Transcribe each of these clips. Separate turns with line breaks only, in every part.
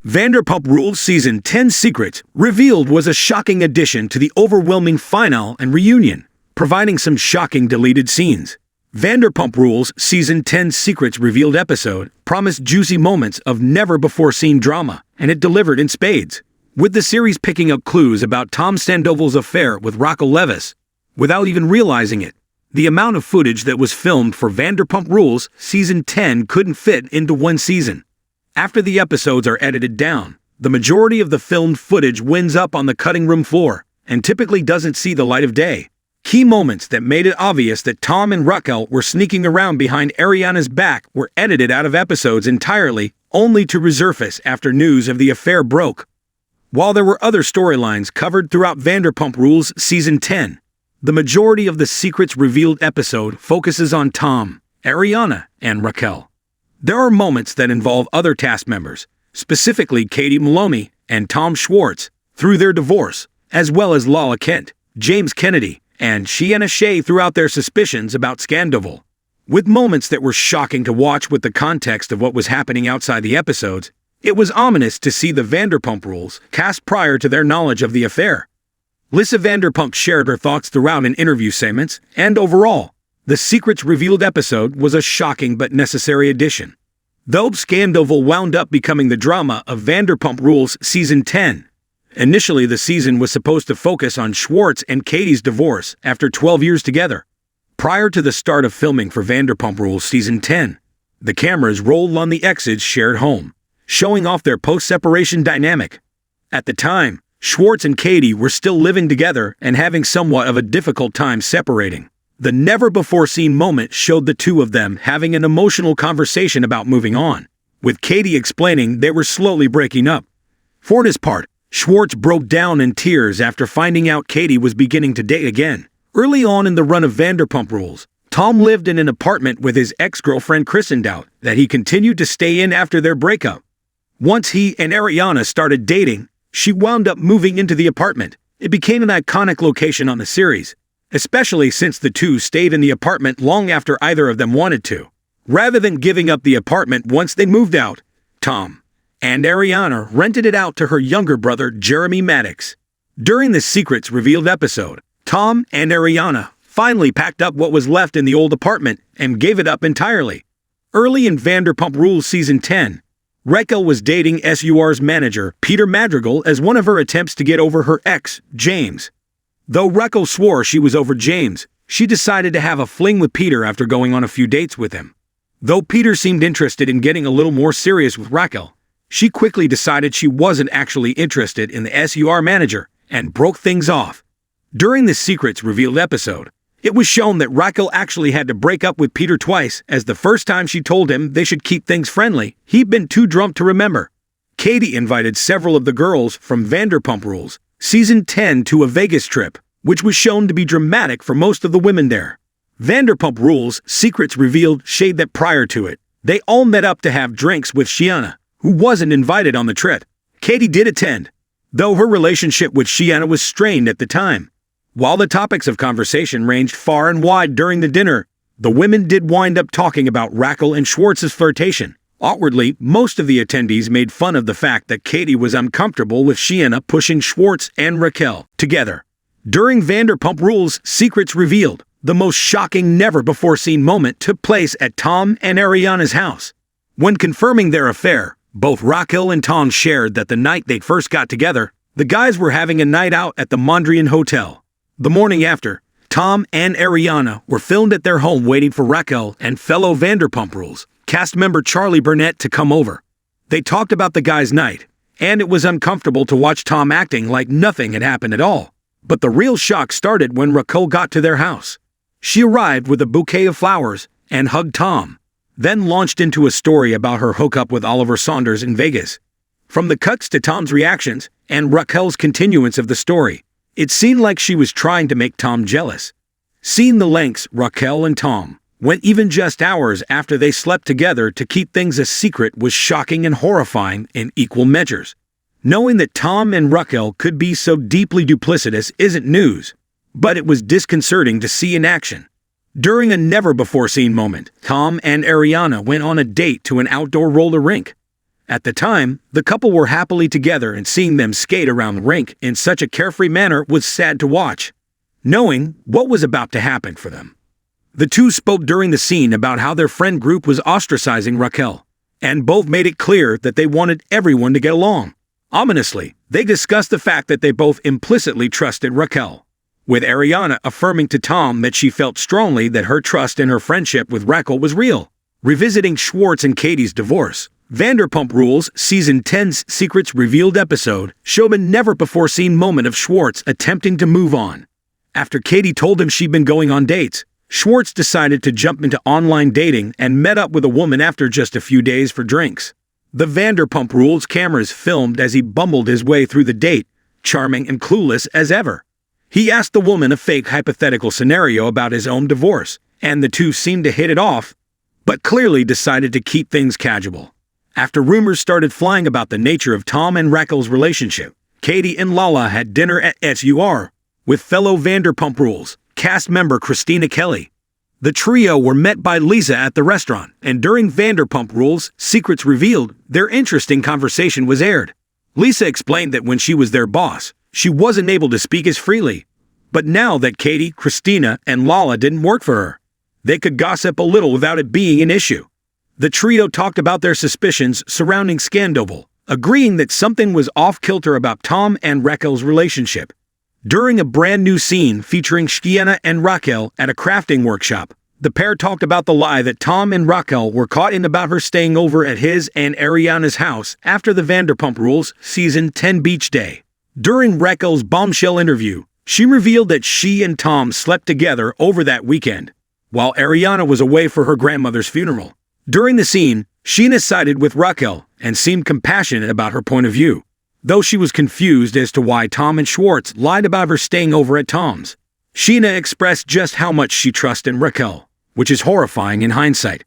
Vanderpump Rules Season 10 Secrets revealed was a shocking addition to the overwhelming finale and reunion, providing some shocking deleted scenes. Vanderpump Rules Season 10 Secrets revealed episode promised juicy moments of never-before-seen drama, and it delivered in spades, with the series picking up clues about Tom Sandoval's affair with Leviss, without even realizing it. The amount of footage that was filmed for Vanderpump Rules Season 10 couldn't fit into one season. After the episodes are edited down, the majority of the filmed footage winds up on the cutting room floor and typically doesn't see the light of day. Key moments that made it obvious that Tom and Raquel were sneaking around behind Ariana's back were edited out of episodes entirely, only to resurface after news of the affair broke. While there were other storylines covered throughout Vanderpump Rules Season 10, the majority of the Secrets Revealed episode focuses on Tom, Ariana, and Raquel. There are moments that involve other cast members, specifically Katie Maloney and Tom Schwartz, through their divorce, as well as Lala Kent, James Kennedy, and Sienna Shea throughout their suspicions about Sandoval. With moments that were shocking to watch with the context of what was happening outside the episodes, it was ominous to see the Vanderpump Rules cast prior to their knowledge of the affair. Lisa Vanderpump shared her thoughts throughout an interview segments, and overall, the Secrets Revealed episode was a shocking but necessary addition. Though Sandoval wound up becoming the drama of Vanderpump Rules Season 10. Initially, the season was supposed to focus on Schwartz and Katie's divorce after 12 years together. Prior to the start of filming for Vanderpump Rules Season 10, the cameras rolled on the exes' shared home, showing off their post-separation dynamic. At the time, Schwartz and Katie were still living together and having somewhat of a difficult time separating. The never-before-seen moment showed the two of them having an emotional conversation about moving on, with Katie explaining they were slowly breaking up. For his part, Schwartz broke down in tears after finding out Katie was beginning to date again. Early on in the run of Vanderpump Rules, Tom lived in an apartment with his ex-girlfriend Kristen Dout that he continued to stay in after their breakup. Once he and Ariana started dating, she wound up moving into the apartment. It became an iconic location on the series, especially since the two stayed in the apartment long after either of them wanted to. Rather than giving up the apartment once they moved out, Tom and Ariana rented it out to her younger brother, Jeremy Madix. During the Secrets Revealed episode, Tom and Ariana finally packed up what was left in the old apartment and gave it up entirely. Early in Vanderpump Rules Season 10, Raquel was dating SUR's manager, Peter Madrigal, as one of her attempts to get over her ex, James. Though Raquel swore she was over James, she decided to have a fling with Peter after going on a few dates with him. Though Peter seemed interested in getting a little more serious with Raquel, she quickly decided she wasn't actually interested in the SUR manager and broke things off. During the Secrets Revealed episode, it was shown that Raquel actually had to break up with Peter twice, as the first time she told him they should keep things friendly, he'd been too drunk to remember. Katie invited several of the girls from Vanderpump Rules Season 10 to a Vegas trip, which was shown to be dramatic for most of the women there. Vanderpump Rules Secrets Revealed shade that prior to it, they all met up to have drinks with Sienna, who wasn't invited on the trip. Katie did attend, though her relationship with Sienna was strained at the time. While the topics of conversation ranged far and wide during the dinner, the women did wind up talking about Raquel and Schwartz's flirtation. Outwardly, most of the attendees made fun of the fact that Katie was uncomfortable with Sienna pushing Schwartz and Raquel together. During Vanderpump Rules Secrets Revealed, the most shocking never-before-seen moment took place at Tom and Ariana's house. When confirming their affair, both Raquel and Tom shared that the night they first got together, the guys were having a night out at the Mondrian Hotel. The morning after, Tom and Ariana were filmed at their home waiting for Raquel and fellow Vanderpump Rules cast member Charlie Burnett to come over. They talked about the guys' night, and it was uncomfortable to watch Tom acting like nothing had happened at all. But the real shock started when Raquel got to their house. She arrived with a bouquet of flowers and hugged Tom, then launched into a story about her hookup with Oliver Saunders in Vegas. From the cuts to Tom's reactions and Raquel's continuance of the story, it seemed like she was trying to make Tom jealous. Seeing the lengths Raquel and Tom went even just hours after they slept together to keep things a secret was shocking and horrifying in equal measures. Knowing that Tom and Raquel could be so deeply duplicitous isn't news, but it was disconcerting to see in action. During a never-before-seen moment, Tom and Ariana went on a date to an outdoor roller rink. At the time, the couple were happily together, and seeing them skate around the rink in such a carefree manner was sad to watch, knowing what was about to happen for them. The two spoke during the scene about how their friend group was ostracizing Raquel, and both made it clear that they wanted everyone to get along. Ominously, they discussed the fact that they both implicitly trusted Raquel, with Ariana affirming to Tom that she felt strongly that her trust in her friendship with Raquel was real. Revisiting Schwartz and Katie's divorce, Vanderpump Rules Season 10's Secrets Revealed episode showed a never-before-seen moment of Schwartz attempting to move on. After Katie told him she'd been going on dates, Schwartz decided to jump into online dating and met up with a woman after just a few days for drinks. The Vanderpump Rules cameras filmed as he bumbled his way through the date, charming and clueless as ever. He asked the woman a fake hypothetical scenario about his own divorce, and the two seemed to hit it off, but clearly decided to keep things casual. After rumors started flying about the nature of Tom and Raquel's relationship, Katie and Lala had dinner at SUR with fellow Vanderpump Rules cast member Christina Kelly. The trio were met by Lisa at the restaurant, and during Vanderpump Rules Secrets Revealed, their interesting conversation was aired. Lisa explained that when she was their boss, she wasn't able to speak as freely. But now that Katie, Christina, and Lala didn't work for her, they could gossip a little without it being an issue. The trio talked about their suspicions surrounding Sandoval, agreeing that something was off-kilter about Tom and Raquel's relationship. During a brand new scene featuring Shkiana and Raquel at a crafting workshop, the pair talked about the lie that Tom and Raquel were caught in about her staying over at his and Ariana's house after the Vanderpump Rules Season 10 beach day. During Raquel's bombshell interview, she revealed that she and Tom slept together over that weekend, while Ariana was away for her grandmother's funeral. During the scene, Sheena sided with Raquel and seemed compassionate about her point of view, though she was confused as to why Tom and Schwartz lied about her staying over at Tom's. Sheena expressed just how much she trusts in Raquel, which is horrifying in hindsight.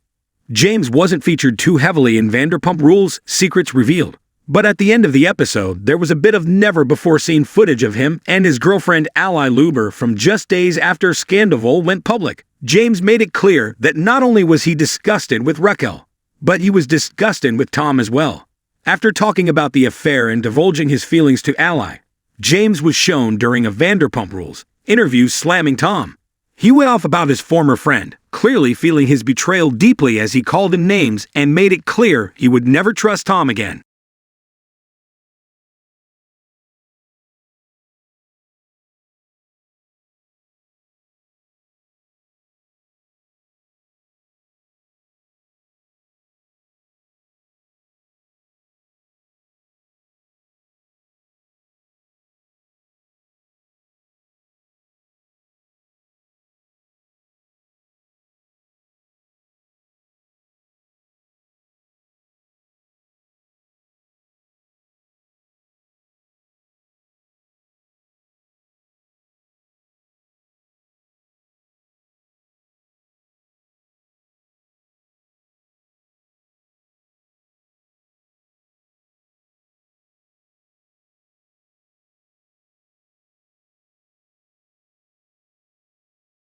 James wasn't featured too heavily in Vanderpump Rules Secrets Revealed, but at the end of the episode, there was a bit of never-before-seen footage of him and his girlfriend Ally Luber from just days after Sandoval went public. James made it clear that not only was he disgusted with Raquel, but he was disgusted with Tom as well. After talking about the affair and divulging his feelings to Ally, James was shown during a Vanderpump Rules interview slamming Tom. He went off about his former friend, clearly feeling his betrayal deeply as he called him names and made it clear he would never trust Tom again.